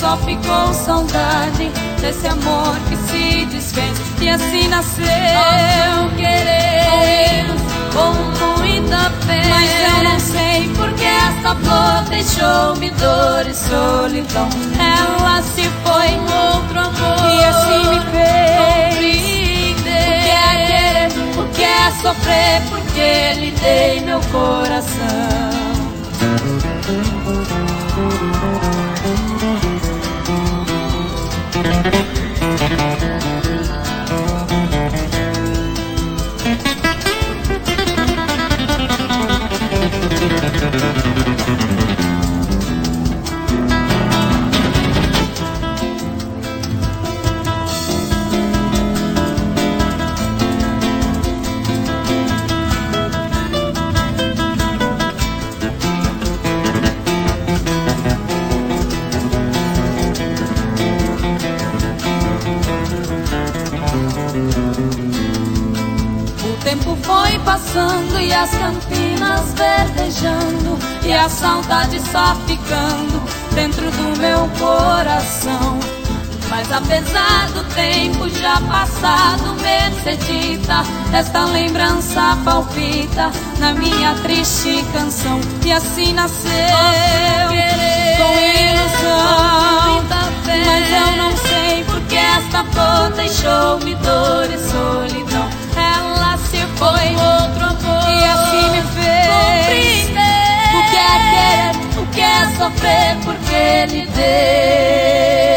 só ficou saudade desse amor que se desfez. E assim nasceu querer com muita fé. Mas eu não sei porque essa flor deixou-me dor e solidão. Ela se foi em outro amor e assim me fez compreender o que é querer, o que é sofrer, porque lhe dei meu coração. O tempo foi passando e as campinas verdejando, e a saudade só ficando dentro do meu coração. Mas apesar do tempo já passado, Mercedita, esta lembrança palpita na minha triste canção. E assim nasceu com ilusão. Mas eu não sei porque esta flor deixou-me dor e solidão. Ela se foi em outro amor e assim me fez compreender o que é querer, o que é sofrer, porque lhe dei